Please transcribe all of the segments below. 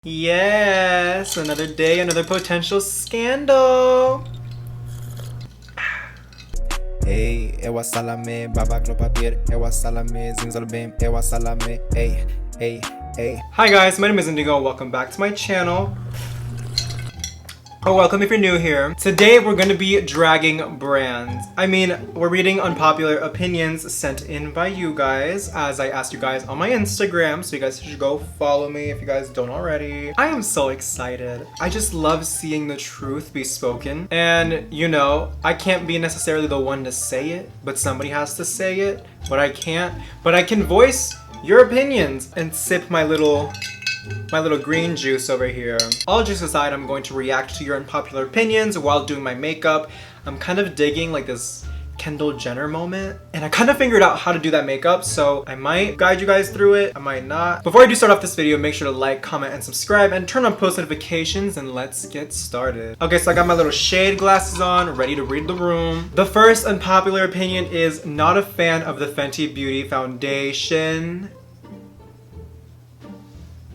Yes, another day, another potential scandal. Hey, ewa salame, babak no papir, ewa salame, zinzalbim, ewa salame, hey, hey, hey. Hi guys, my name is Indigo. Welcome back to my channel. Or welcome if you're new here. Today we're gonna be dragging brands. We're reading unpopular opinions sent in by you guys, as I asked you guys on my Instagram, so you guys should go follow me if you guys don't already. I am so excited. I just love seeing the truth be spoken. And you know, I can't be necessarily the one to say it, but somebody has to say it, but I can't. But I can voice your opinions and sip my little green juice over here. All jokes aside, I'm going to react to your unpopular opinions while doing my makeup. I'm kind of digging like this Kendall Jenner moment, and I kind of figured out how to do that makeup, so I might guide you guys through it, I might not. Before I do start off this video, make sure to like, comment, and subscribe, and turn on post notifications, and let's get started. Okay, so I got my little shade glasses on, ready to read the room. The first unpopular opinion is not a fan of the Fenty Beauty foundation.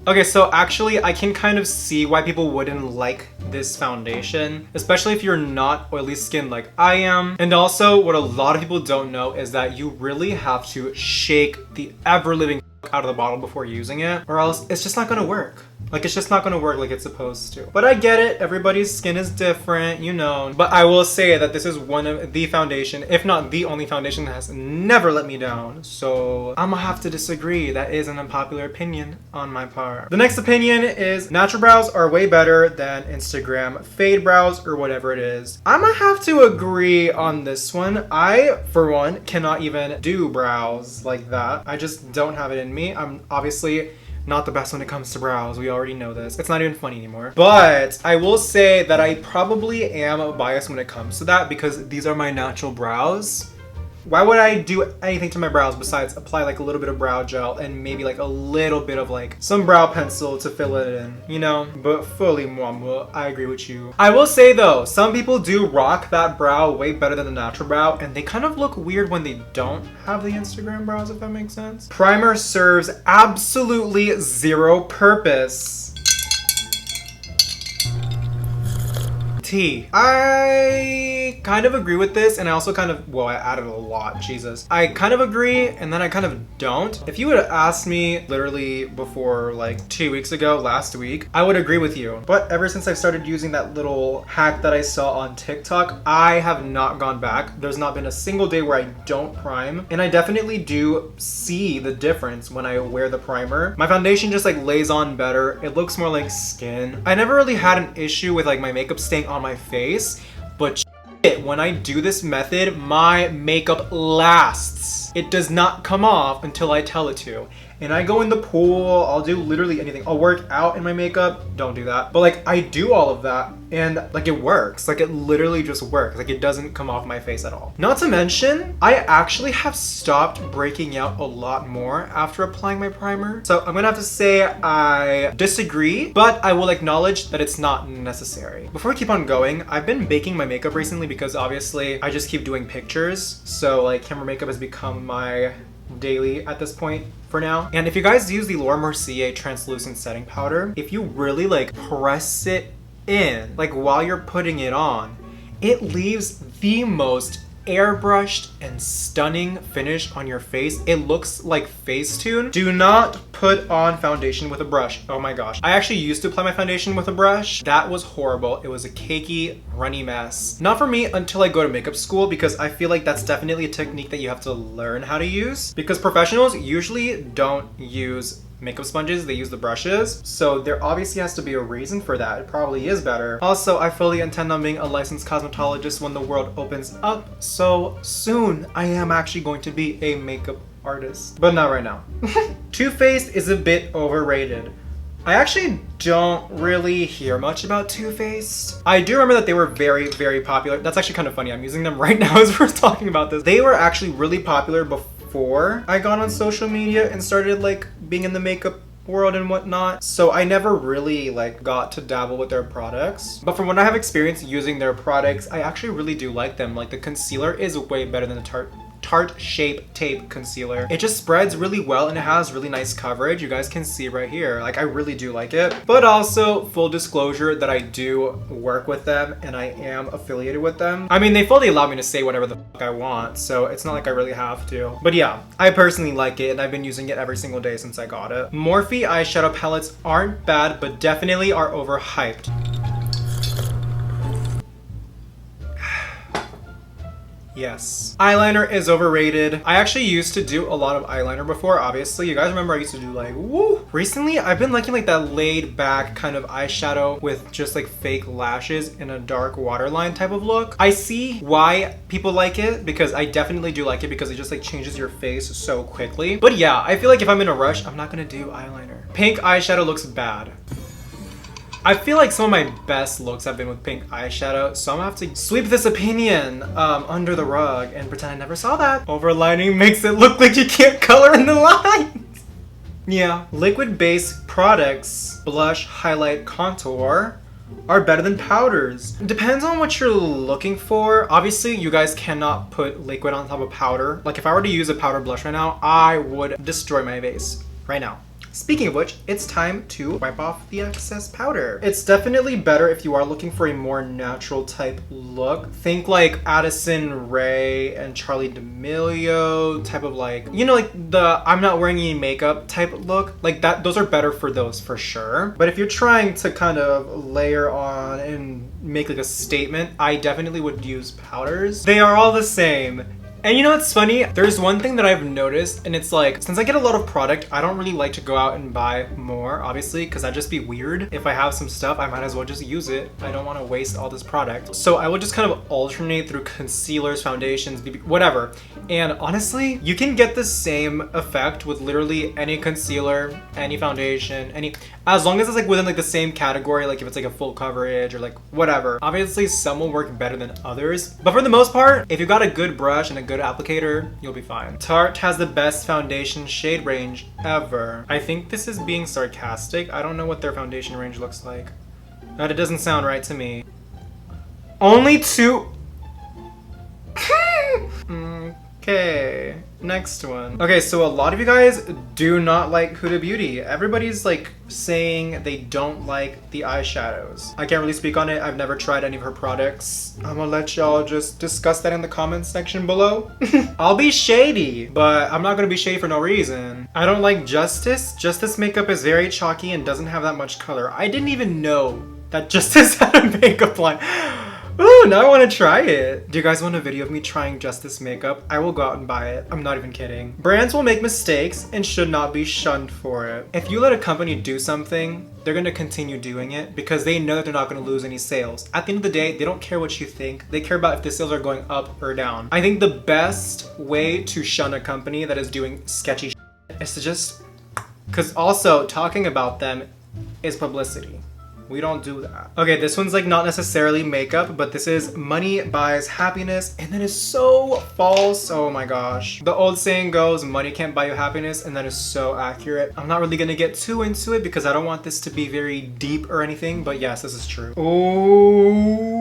Okay, so actually I can kind of see why people wouldn't like this foundation, especially if you're not oily skin like I am. And also, what a lot of people don't know is that you really have to shake the ever-living out of the bottle before using it, or else it's just not gonna work. Like, it's just not gonna work like it's supposed to. But I get it, everybody's skin is different, you know. But I will say that this is one of the foundation, if not the only foundation, that has never let me down. So I'm gonna have to disagree. That is an unpopular opinion on my part. The next opinion is natural brows are way better than Instagram fade brows or whatever it is. I'm gonna have to agree on this one. I, for one, cannot even do brows like that. I just don't have it in me. I'm obviously not the best when it comes to brows. We already know this. It's not even funny anymore. But I will say that I probably am biased when it comes to that because these are my natural brows. Why would I do anything to my brows besides apply like a little bit of brow gel and maybe like a little bit of like some brow pencil to fill it in, you know? But fully moi, I agree with you. I will say though, some people do rock that brow way better than the natural brow, and they kind of look weird when they don't have the Instagram brows, if that makes sense. Primer serves absolutely zero purpose. Tea. I kind of agree with this, and I also kind of, well, I added a lot, Jesus. I kind of agree, and then I kind of don't. If you would have asked me literally before like 2 weeks ago, last week, I would agree with you. But ever since I've started using that little hack that I saw on TikTok, I have not gone back. There's not been a single day where I don't prime, and I definitely do see the difference when I wear the primer. My foundation just like lays on better. It looks more like skin. I never really had an issue with like my makeup staying on my face, but when I do this method, my makeup lasts. It does not come off until I tell it to. And I go in the pool, I'll do literally anything. I'll work out in my makeup, don't do that. But like, I do all of that, and like it works. Like, it literally just works. Like, it doesn't come off my face at all. Not to mention, I actually have stopped breaking out a lot more after applying my primer. So I'm gonna have to say I disagree, but I will acknowledge that it's not necessary. Before we keep on going, I've been baking my makeup recently because obviously I just keep doing pictures. So like, camera makeup has become my daily at this point for now. And if you guys use the Laura Mercier translucent setting powder, if you really like press it in, like while you're putting it on, it leaves the most airbrushed and stunning finish on your face. It looks like Facetune. Do not put on foundation with a brush. Oh my gosh. I actually used to apply my foundation with a brush. That was horrible. It was a cakey, runny mess. Not for me until I go to makeup school, because I feel like that's definitely a technique that you have to learn how to use, because professionals usually don't use makeup sponges, they use the brushes. So there obviously has to be a reason for that. It probably is better. Also, I fully intend on being a licensed cosmetologist when the world opens up. So soon I am actually going to be a makeup artist, but not right now. Too Faced is a bit overrated. I actually don't really hear much about Too Faced. I do remember that they were very, very popular. That's actually kind of funny. I'm using them right now as we're talking about this. They were actually really popular before I got on social media and started like being in the makeup world and whatnot. So I never really like got to dabble with their products. But from what I have experienced using their products, I actually really do like them. Like, the concealer is way better than the Tarte Shape Tape Concealer. It just spreads really well and it has really nice coverage. You guys can see right here. Like, I really do like it. But also, full disclosure that I do work with them and I am affiliated with them. I mean, they fully allow me to say whatever the fuck I want, so it's not like I really have to. But yeah, I personally like it and I've been using it every single day since I got it. Morphe eyeshadow palettes aren't bad, but definitely are overhyped. Yes. Eyeliner is overrated. I actually used to do a lot of eyeliner before, obviously. You guys remember I used to do like, woo. Recently, I've been liking like that laid back kind of eyeshadow with just like fake lashes in a dark waterline type of look. I see why people like it because I definitely do like it because it just like changes your face so quickly. But yeah, I feel like if I'm in a rush, I'm not gonna do eyeliner. Pink eyeshadow looks bad. I feel like some of my best looks have been with pink eyeshadow, so I'm gonna have to sweep this opinion under the rug and pretend I never saw that. Overlining makes it look like you can't color in the lines. Yeah, liquid-based products, blush, highlight, contour, are better than powders. Depends on what you're looking for. Obviously, you guys cannot put liquid on top of powder. Like if I were to use a powder blush right now, I would destroy my face right now. Speaking of which, it's time to wipe off the excess powder. It's definitely better if you are looking for a more natural type look. Think like Addison Rae and Charli D'Amelio type of like, you know, like the I'm not wearing any makeup type look. Like that, those are better for those for sure. But if you're trying to kind of layer on and make like a statement, I definitely would use powders. They are all the same. And you know what's funny? There's one thing that I've noticed, and it's like, since I get a lot of product, I don't really like to go out and buy more, obviously, because that'd just be weird. If I have some stuff, I might as well just use it. I don't want to waste all this product. So I will just kind of alternate through concealers, foundations, BB, whatever. And honestly, you can get the same effect with literally any concealer, any foundation, as long as it's like within like the same category, like if it's like a full coverage or like whatever. Obviously, some will work better than others. But for the most part, if you got a good brush and a good applicator, you'll be fine. Tarte has the best foundation shade range ever. I think this is being sarcastic. I don't know what their foundation range looks like. But it doesn't sound right to me. Only two. Okay, next one. Okay, so a lot of you guys do not like Huda Beauty. Everybody's like saying they don't like the eyeshadows. I can't really speak on it. I've never tried any of her products. I'm gonna let y'all just discuss that in the comments section below. I'll be shady, but I'm not gonna be shady for no reason. I don't like Justice. Justice makeup is very chalky and doesn't have that much color. I didn't even know that Justice had a makeup line. Ooh, now I want to try it. Do you guys want a video of me trying Justice makeup? I will go out and buy it. I'm not even kidding. Brands will make mistakes and should not be shunned for it. If you let a company do something, they're going to continue doing it because they know that they're not going to lose any sales. At the end of the day, they don't care what you think. They care about if the sales are going up or down. I think the best way to shun a company that is doing sketchy shit is to just... Because also, talking about them is publicity. We don't do that. Okay, this one's like not necessarily makeup, but this is money buys happiness, and that is so false. Oh my gosh. The old saying goes, money can't buy you happiness, and that is so accurate. I'm not really gonna get too into it because I don't want this to be very deep or anything, but yes, this is true. Oh,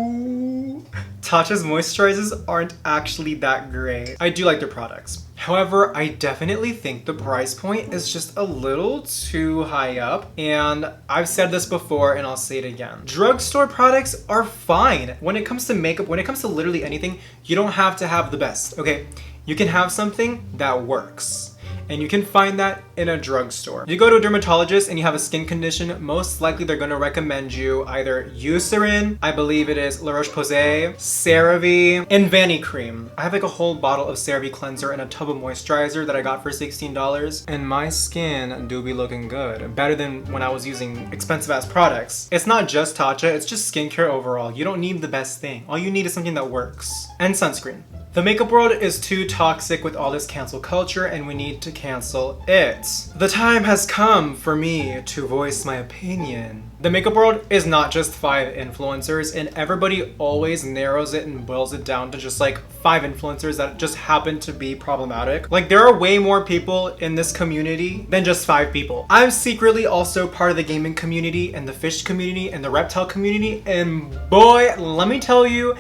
Tatcha's moisturizers aren't actually that great. I do like their products. However, I definitely think the price point is just a little too high up, and I've said this before and I'll say it again. Drugstore products are fine. When it comes to makeup, when it comes to literally anything, you don't have to have the best, okay? You can have something that works. And you can find that in a drugstore. You go to a dermatologist and you have a skin condition, most likely they're gonna recommend you either Eucerin, I believe it is La Roche-Posay, CeraVe, and Vani Cream. I have like a whole bottle of CeraVe cleanser and a tub of moisturizer that I got for $16, and my skin do be looking good. Better than when I was using expensive ass products. It's not just Tatcha, it's just skincare overall. You don't need the best thing. All you need is something that works. And sunscreen. The makeup world is too toxic with all this cancel culture, and we need to cancel it. The time has come for me to voice my opinion. The makeup world is not just 5 influencers, and everybody always narrows it and boils it down to just like 5 influencers that just happen to be problematic. Like there are way more people in this community than just 5 people. I'm secretly also part of the gaming community and the fish community and the reptile community, and boy, let me tell you,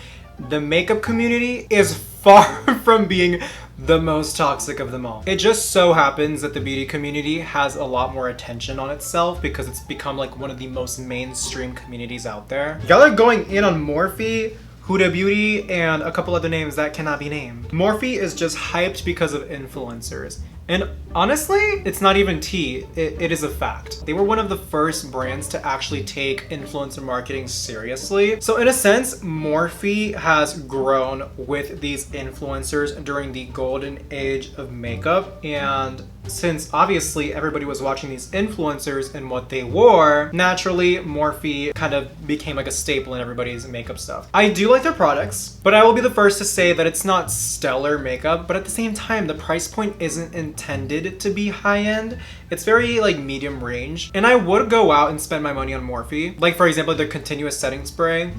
the makeup community is far from being the most toxic of them all. It just so happens that the beauty community has a lot more attention on itself because it's become like one of the most mainstream communities out there. Y'all are going in on Morphe, Huda Beauty, and a couple other names that cannot be named. Morphe is just hyped because of influencers. And honestly, it's not even tea, it is a fact. They were one of the first brands to actually take influencer marketing seriously. So in a sense, Morphe has grown with these influencers during the golden age of makeup. And since obviously everybody was watching these influencers and what they wore, naturally Morphe kind of became like a staple in everybody's makeup stuff. I do like their products, but I will be the first to say that it's not stellar makeup, but at the same time, the price point isn't intended to be high-end. It's very like medium range. And I would go out and spend my money on Morphe. Like for example, their continuous setting spray.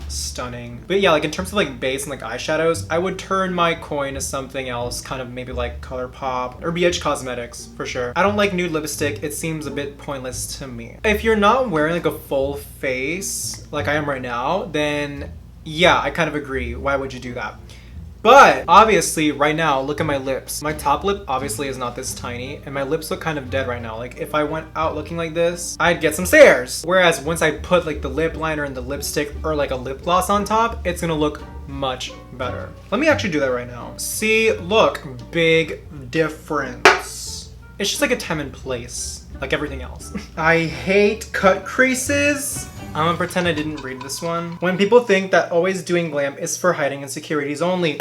Stunning. But yeah, like in terms of like base and like eyeshadows, I would turn my coin to something else, kind of maybe like ColourPop or BH Cosmetics for sure. I don't like nude lipstick. It seems a bit pointless to me. If you're not wearing like a full face like I am right now, then yeah, I kind of agree. Why would you do that? But obviously right now, look at my lips. My top lip obviously is not this tiny and my lips look kind of dead right now. Like if I went out looking like this, I'd get some stares. Whereas once I put like the lip liner and the lipstick or like a lip gloss on top, it's gonna look much better. Let me actually do that right now. See, look, big difference. It's just like a time and place, like everything else. I hate cut creases. I'm gonna pretend I didn't read this one. When people think that always doing glam is for hiding insecurities only.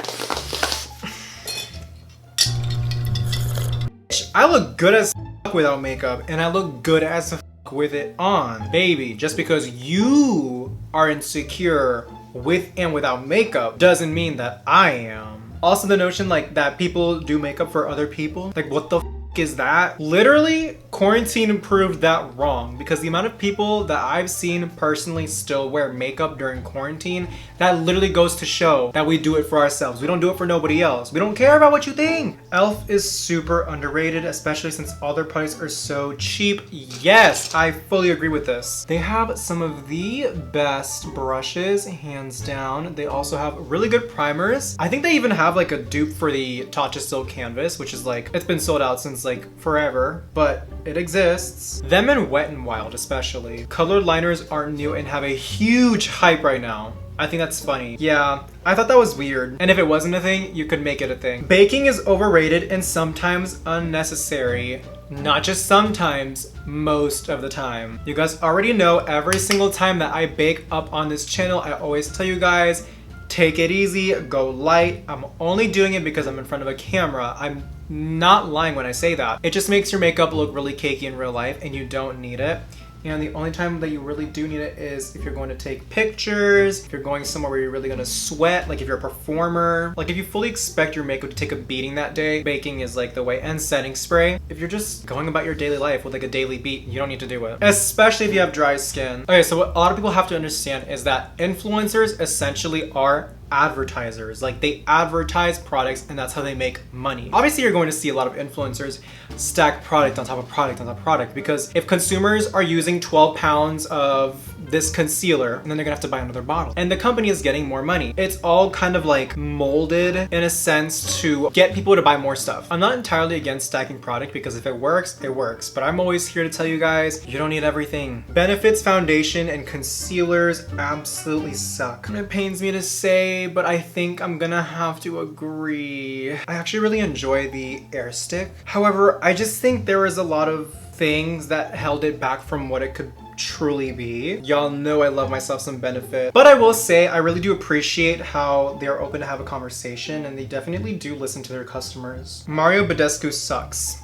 I look good as f without makeup, and I look good as f with it on. Baby, just because you are insecure with and without makeup doesn't mean that I am. Also the notion like that people do makeup for other people, like what the f is that? Literally, quarantine proved that wrong because the amount of people that I've seen personally still wear makeup during quarantine, that literally goes to show that we do it for ourselves. We don't do it for nobody else. We don't care about what you think. e.l.f. is super underrated, especially since all their products are so cheap. Yes, I fully agree with this. They have some of the best brushes, hands down. They also have really good primers. I think they even have like a dupe for the Tatcha Silk Canvas, which is like, it's been sold out since like forever, but it exists. Them and Wet n Wild especially. Colored liners aren't new and have a huge hype right now. I think that's funny. Yeah, I thought that was weird. And if it wasn't a thing, you could make it a thing. Baking is overrated and sometimes unnecessary. Not just sometimes, most of the time. You guys already know every single time that I bake up on this channel, I always tell you guys, take it easy, go light. I'm only doing it because I'm in front of a camera. I'm not lying when I say that. It just makes your makeup look really cakey in real life and you don't need it. And the only time that you really do need it is if you're going to take pictures, if you're going somewhere where you're really gonna sweat, like if you're a performer. Like if you fully expect your makeup to take a beating that day, baking is like the way, and setting spray. If you're just going about your daily life with like a daily beat, you don't need to do it. Especially if you have dry skin. Okay, so what a lot of people have to understand is that influencers essentially are advertisers. Like they advertise products and that's how they make money. Obviously you're going to see a lot of influencers stack product on top of product on top of product because if consumers are using 12 pounds of this concealer and then they're gonna have to buy another bottle and the company is getting more money. It's all kind of like molded in a sense to get people to buy more stuff. I'm not entirely against stacking product because if it works, but I'm always here to tell you guys, you don't need everything. Benefits foundation and concealers absolutely suck. And it pains me to say, but I think I'm gonna have to agree. I actually really enjoy the Air Stick. However, I just think there is a lot of things that held it back from what it could truly be. Y'all know I love myself some Benefit. But I will say, I really do appreciate how they're open to have a conversation and they definitely do listen to their customers. Mario Badescu sucks.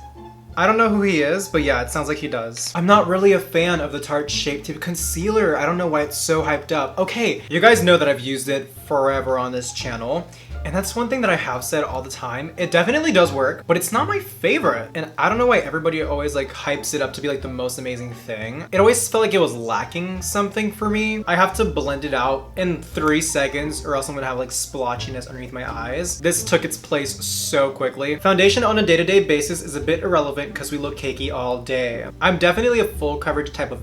I don't know who he is, but yeah, it sounds like he does. I'm not really a fan of the Tarte Shape Tape Concealer. I don't know why it's so hyped up. Okay, you guys know that I've used it forever on this channel. And that's one thing that I have said all the time. It definitely does work, but it's not my favorite. And I don't know why everybody always like hypes it up to be like the most amazing thing. It always felt like it was lacking something for me. I have to blend it out in 3 seconds or else I'm gonna have like splotchiness underneath my eyes. This took its place so quickly. Foundation on a day-to-day basis is a bit irrelevant because we look cakey all day. I'm definitely a full coverage type of,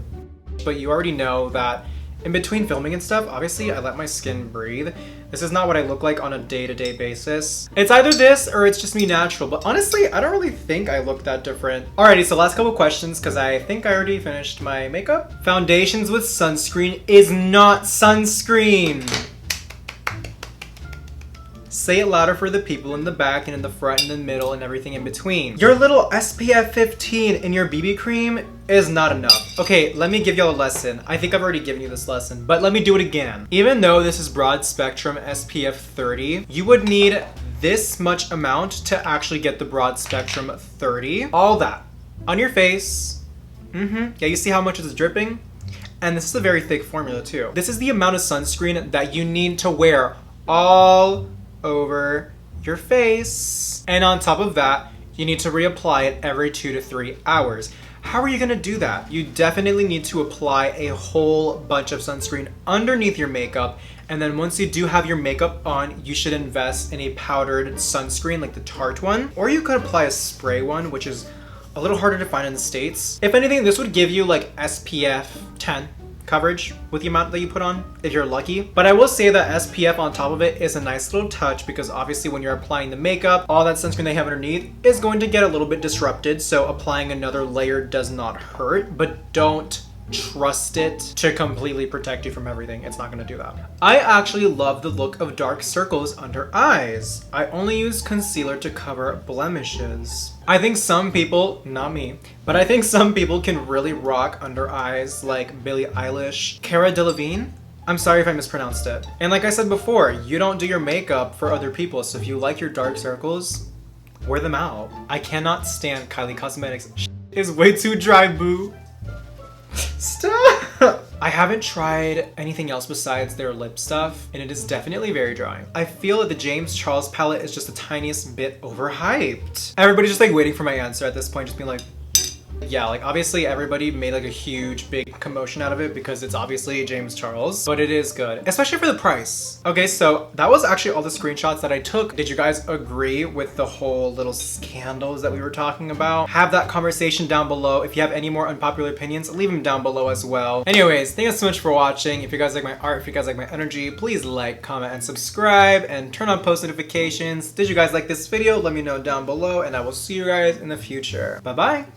but you already know that In between filming and stuff, obviously I let my skin breathe. This is not what I look like on a day-to-day basis. It's either this or it's just me natural, but honestly, I don't really think I look that different. Alrighty, so last couple questions, because I think I already finished my makeup. Foundations with sunscreen is not sunscreen. Say it louder for the people in the back and in the front and in the middle and everything in between. Your little SPF 15 in your BB cream is not enough. Okay, let me give y'all a lesson. I think I've already given you this lesson, but let me do it again. Even though this is broad spectrum SPF 30, you would need this much amount to actually get the broad spectrum 30. All that on your face. Yeah, you see how much is dripping? And this is a very thick formula too. This is the amount of sunscreen that you need to wear all over your face. And on top of that, you need to reapply it every 2 to 3 hours. How are you gonna do that? You definitely need to apply a whole bunch of sunscreen underneath your makeup. And then once you do have your makeup on, you should invest in a powdered sunscreen like the Tarte one. Or you could apply a spray one, which is a little harder to find in the States. If anything, this would give you like SPF 10 coverage with the amount that you put on if you're lucky. But I will say that SPF on top of it is a nice little touch, because obviously when you're applying the makeup, all that sunscreen they have underneath is going to get a little bit disrupted, so applying another layer does not hurt, but don't trust it to completely protect you from everything. It's not going to do that. I actually love the look of dark circles under eyes. I only use concealer to cover blemishes. I think some people, not me, but I think some people can really rock under eyes, like Billie Eilish, Cara Delevingne. I'm sorry if I mispronounced it. And like I said before, you don't do your makeup for other people, so if you like your dark circles, wear them out. I cannot stand Kylie Cosmetics. Is way too dry, boo. Stop! I haven't tried anything else besides their lip stuff, and it is definitely very dry. I feel that the James Charles palette is just the tiniest bit overhyped. Everybody's just like waiting for my answer at this point, just being like, yeah, like obviously everybody made like a huge big commotion out of it because it's obviously James Charles, but it is good, especially for the price. Okay, so that was actually all the screenshots that I took. Did you guys agree with the whole little scandals that we were talking about? Have that conversation down below. If you have any more unpopular opinions, leave them down below as well. Anyways, thank you so much for watching. If you guys like my art, if you guys like my energy, please like, comment, and subscribe, and turn on post notifications. Did you guys like this video? Let me know down below, and I will see you guys in the future. Bye-bye.